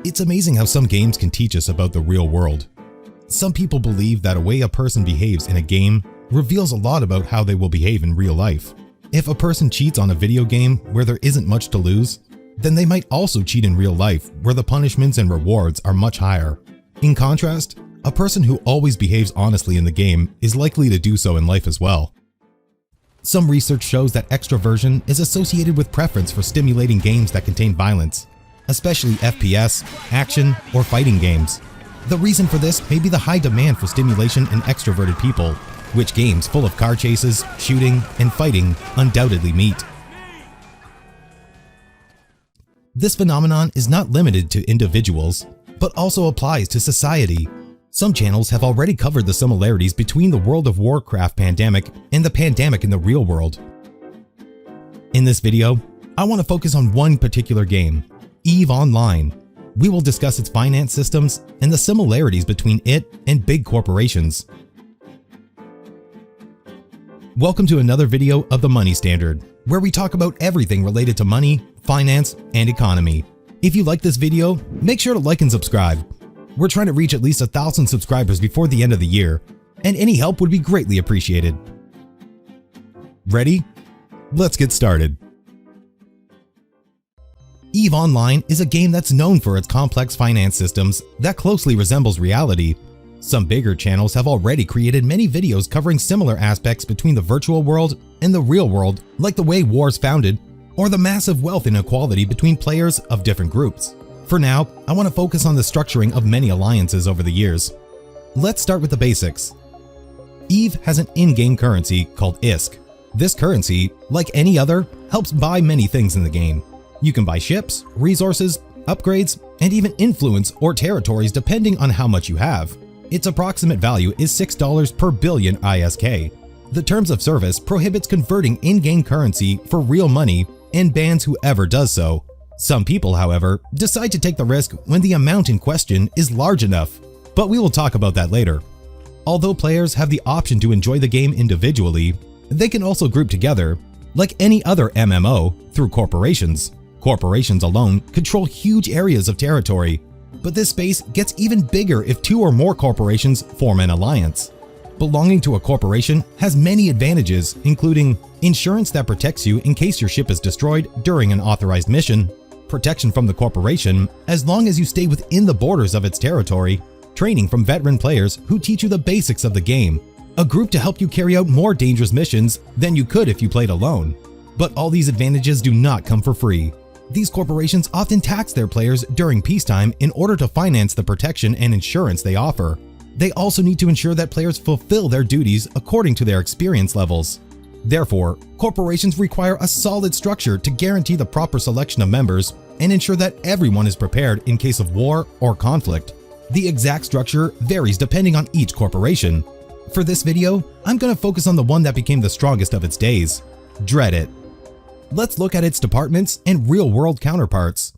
It's amazing how some games can teach us about the real world. Some people believe that a way a person behaves in a game reveals a lot about how they will behave in real life. If a person cheats on a video game where there isn't much to lose, then they might also cheat in real life where the punishments and rewards are much higher. In contrast, a person who always behaves honestly in the game is likely to do so in life as well. Some research shows that extraversion is associated with preference for stimulating games that contain violence, especially FPS, action, or fighting games. The reason for this may be the high demand for stimulation in extroverted people, which games full of car chases, shooting, and fighting undoubtedly meet. This phenomenon is not limited to individuals, but also applies to society. Some channels have already covered the similarities between the World of Warcraft pandemic and the pandemic in the real world. In this video, I want to focus on one particular game, EVE Online. We will discuss its finance systems and the similarities between it and big corporations. Welcome to another video of The Money Standard, where we talk about everything related to money, finance, and economy. If you like this video, make sure to like and subscribe. We're trying to reach at least 1,000 subscribers before the end of the year, and any help would be greatly appreciated. Ready? Let's get started. EVE Online is a game that's known for its complex finance systems that closely resembles reality. Some bigger channels have already created many videos covering similar aspects between the virtual world and the real world, like the way wars founded or the massive wealth inequality between players of different groups. For now, I want to focus on the structuring of many alliances over the years. Let's start with the basics. EVE has an in-game currency called ISK. This currency, like any other, helps buy many things in the game. You can buy ships, resources, upgrades, and even influence or territories depending on how much you have. Its approximate value is $6 per billion ISK. The terms of service prohibits converting in-game currency for real money and bans whoever does so. Some people, however, decide to take the risk when the amount in question is large enough, but we will talk about that later. Although players have the option to enjoy the game individually, they can also group together, like any other MMO, through corporations. Corporations alone control huge areas of territory, but this space gets even bigger if two or more corporations form an alliance. Belonging to a corporation has many advantages, including insurance that protects you in case your ship is destroyed during an authorized mission, protection from the corporation as long as you stay within the borders of its territory, training from veteran players who teach you the basics of the game, a group to help you carry out more dangerous missions than you could if you played alone. But all these advantages do not come for free. These corporations often tax their players during peacetime in order to finance the protection and insurance they offer. They also need to ensure that players fulfill their duties according to their experience levels. Therefore, corporations require a solid structure to guarantee the proper selection of members and ensure that everyone is prepared in case of war or conflict. The exact structure varies depending on each corporation. For this video, I'm going to focus on the one that became the strongest of its days, Reddit. Let's look at its departments and real-world counterparts.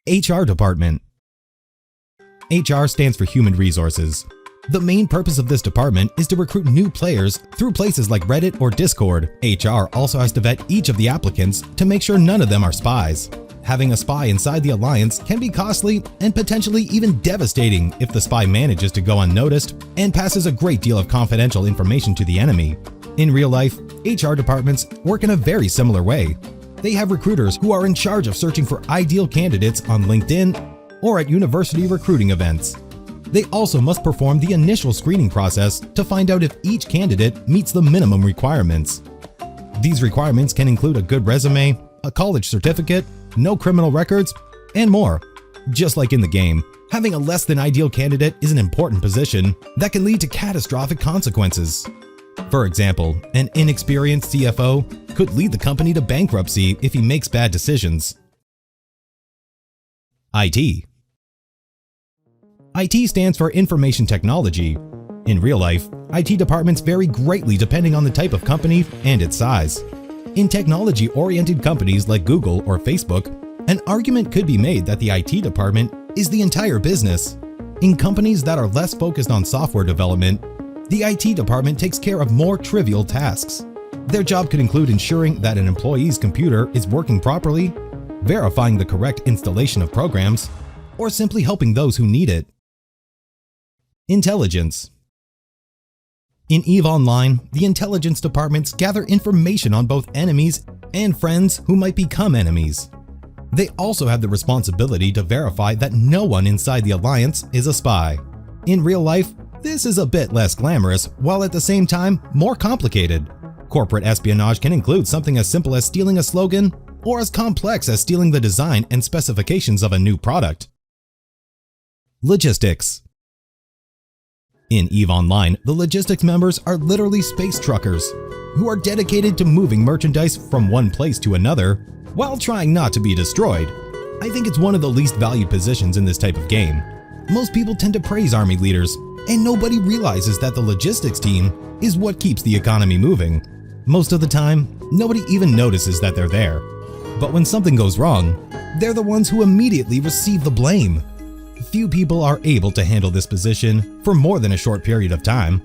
HR Department. HR stands for Human Resources. The main purpose of this department is to recruit new players through places like Reddit or Discord. HR also has to vet each of the applicants to make sure none of them are spies. Having a spy inside the alliance can be costly and potentially even devastating if the spy manages to go unnoticed and passes a great deal of confidential information to the enemy. In real life, HR departments work in a very similar way. They have recruiters who are in charge of searching for ideal candidates on LinkedIn or at university recruiting events. They also must perform the initial screening process to find out if each candidate meets the minimum requirements. These requirements can include a good resume, a college certificate, no criminal records, and more. Just like in the game, having a less than ideal candidate is an important position that can lead to catastrophic consequences. For example, an inexperienced CFO could lead the company to bankruptcy if he makes bad decisions. IT. IT stands for Information Technology. In real life, IT departments vary greatly depending on the type of company and its size. In technology-oriented companies like Google or Facebook, an argument could be made that the IT department is the entire business. In companies that are less focused on software development, the IT department takes care of more trivial tasks. Their job could include ensuring that an employee's computer is working properly, verifying the correct installation of programs, or simply helping those who need it. Intelligence. In EVE Online, the intelligence departments gather information on both enemies and friends who might become enemies. They also have the responsibility to verify that no one inside the alliance is a spy. In real life, this is a bit less glamorous, while at the same time more complicated. Corporate espionage can include something as simple as stealing a slogan, or as complex as stealing the design and specifications of a new product. Logistics. In EVE Online, the logistics members are literally space truckers, who are dedicated to moving merchandise from one place to another while trying not to be destroyed. I think it's one of the least valued positions in this type of game. Most people tend to praise army leaders, and nobody realizes that the logistics team is what keeps the economy moving. Most of the time, nobody even notices that they're there. But when something goes wrong, they're the ones who immediately receive the blame. Few people are able to handle this position for more than a short period of time.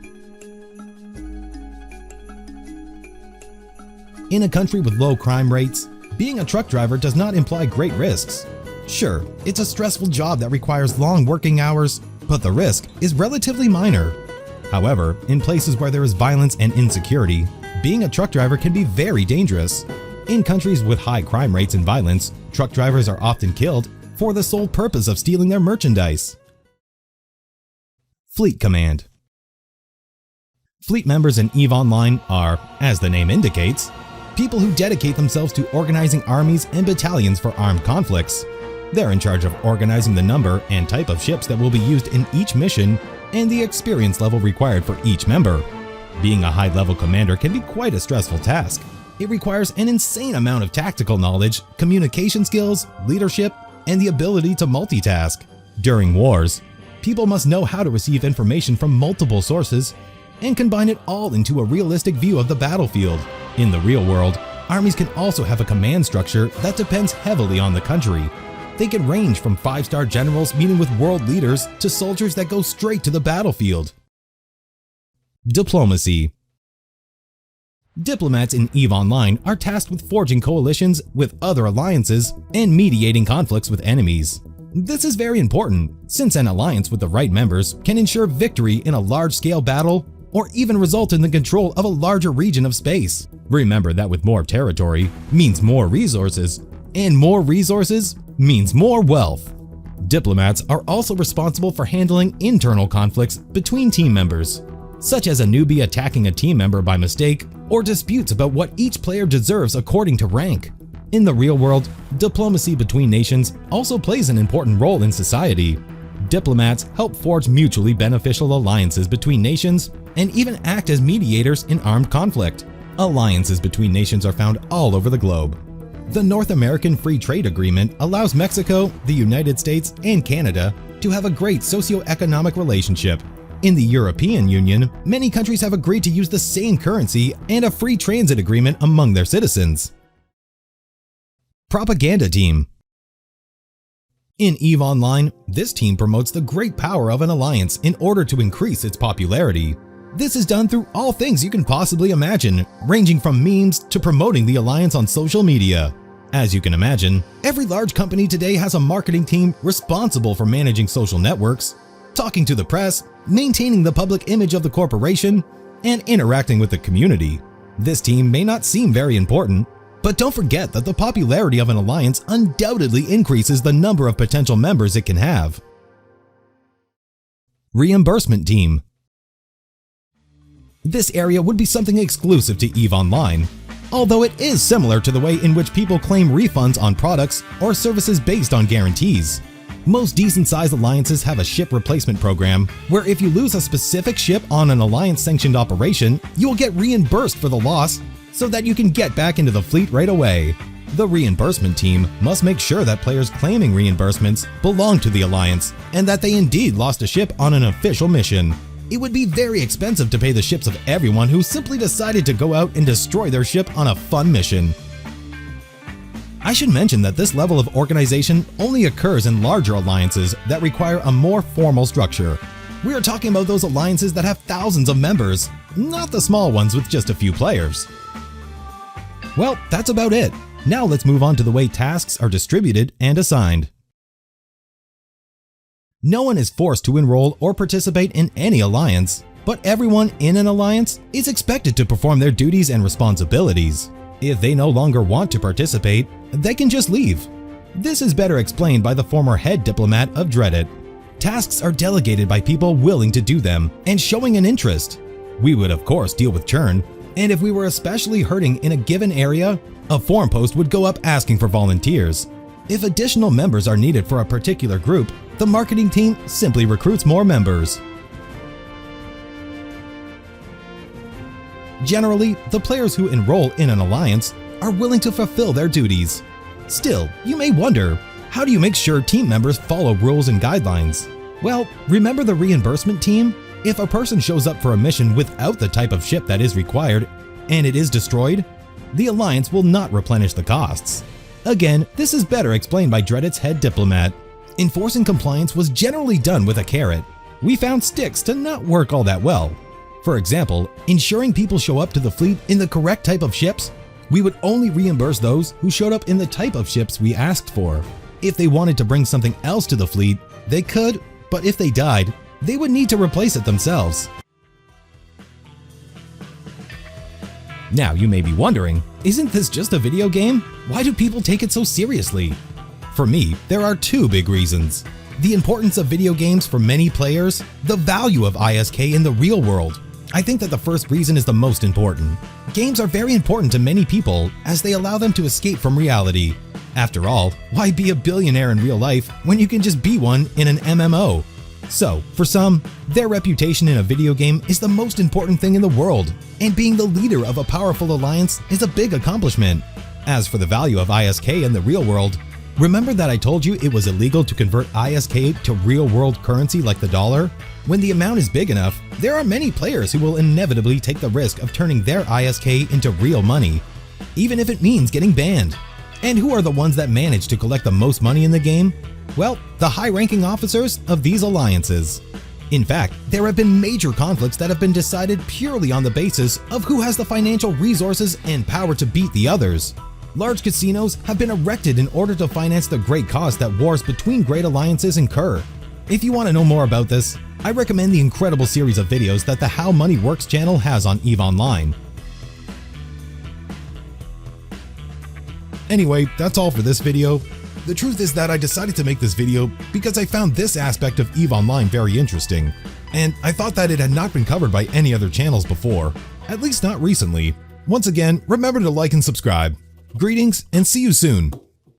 In a country with low crime rates, being a truck driver does not imply great risks. Sure, it's a stressful job that requires long working hours, but the risk is relatively minor. However, in places where there is violence and insecurity, being a truck driver can be very dangerous. In countries with high crime rates and violence, truck drivers are often killed for the sole purpose of stealing their merchandise. Fleet Command. Fleet members in EVE Online are, as the name indicates, people who dedicate themselves to organizing armies and battalions for armed conflicts. They're in charge of organizing the number and type of ships that will be used in each mission and the experience level required for each member. Being a high-level commander can be quite a stressful task. It requires an insane amount of tactical knowledge, communication skills, leadership, and the ability to multitask. During wars, people must know how to receive information from multiple sources and combine it all into a realistic view of the battlefield. In the real world, armies can also have a command structure that depends heavily on the country. They can range from 5-star generals meeting with world leaders to soldiers that go straight to the battlefield. Diplomacy. Diplomats in EVE Online are tasked with forging coalitions with other alliances and mediating conflicts with enemies. This is very important, since an alliance with the right members can ensure victory in a large-scale battle or even result in the control of a larger region of space. Remember that with more territory means more resources, and more resources means more wealth. Diplomats are also responsible for handling internal conflicts between team members, such as a newbie attacking a team member by mistake or disputes about what each player deserves according to rank. In the real world, diplomacy between nations also plays an important role in society. Diplomats help forge mutually beneficial alliances between nations and even act as mediators in armed conflict. Alliances between nations are found all over the globe. The North American Free Trade Agreement allows Mexico, the United States, and Canada to have a great socio-economic relationship. In the European Union, many countries have agreed to use the same currency and a free transit agreement among their citizens. Propaganda Team. In EVE Online, this team promotes the great power of an alliance in order to increase its popularity. This is done through all things you can possibly imagine, ranging from memes to promoting the alliance on social media. As you can imagine, every large company today has a marketing team responsible for managing social networks, talking to the press, maintaining the public image of the corporation, and interacting with the community. This team may not seem very important, but don't forget that the popularity of an alliance undoubtedly increases the number of potential members it can have. Reimbursement Team. This area would be something exclusive to EVE Online, although it is similar to the way in which people claim refunds on products or services based on guarantees. Most decent-sized alliances have a ship replacement program where if you lose a specific ship on an alliance-sanctioned operation, you will get reimbursed for the loss so that you can get back into the fleet right away. The reimbursement team must make sure that players claiming reimbursements belong to the alliance and that they indeed lost a ship on an official mission. It would be very expensive to pay the ships of everyone who simply decided to go out and destroy their ship on a fun mission. I should mention that this level of organization only occurs in larger alliances that require a more formal structure. We are talking about those alliances that have thousands of members, not the small ones with just a few players. Well, that's about it. Now let's move on to the way tasks are distributed and assigned. No one is forced to enroll or participate in any alliance, but everyone in an alliance is expected to perform their duties and responsibilities. If they no longer want to participate, they can just leave. This is better explained by the former head diplomat of Dreadit. Tasks are delegated by people willing to do them and showing an interest. We would of course deal with churn, and if we were especially hurting in a given area, a forum post would go up asking for volunteers. If additional members are needed for a particular group, the marketing team simply recruits more members. Generally, the players who enroll in an alliance are willing to fulfill their duties. Still, you may wonder, how do you make sure team members follow rules and guidelines? Well, remember the reimbursement team? If a person shows up for a mission without the type of ship that is required, and it is destroyed, the alliance will not replenish the costs. Again, this is better explained by Dreadit's head diplomat. Enforcing compliance was generally done with a carrot. We found sticks to not work all that well. For example, ensuring people show up to the fleet in the correct type of ships, we would only reimburse those who showed up in the type of ships we asked for. If they wanted to bring something else to the fleet, they could, but if they died, they would need to replace it themselves. Now you may be wondering, isn't this just a video game? Why do people take it so seriously? For me, there are two big reasons. The importance of video games for many players, the value of ISK in the real world. I think that the first reason is the most important. Games are very important to many people as they allow them to escape from reality. After all, why be a billionaire in real life when you can just be one in an MMO? So, for some, their reputation in a video game is the most important thing in the world, and being the leader of a powerful alliance is a big accomplishment. As for the value of ISK in the real world, remember that I told you it was illegal to convert ISK to real-world currency like the dollar? When the amount is big enough, there are many players who will inevitably take the risk of turning their ISK into real money, even if it means getting banned. And who are the ones that manage to collect the most money in the game? Well, the high-ranking officers of these alliances. In fact, there have been major conflicts that have been decided purely on the basis of who has the financial resources and power to beat the others. Large casinos have been erected in order to finance the great cost that wars between great alliances incur. If you want to know more about this, I recommend the incredible series of videos that the How Money Works channel has on EVE Online. Anyway, that's all for this video. The truth is that I decided to make this video because I found this aspect of EVE Online very interesting, and I thought that it had not been covered by any other channels before, at least not recently. Once again, remember to like and subscribe. Greetings and see you soon!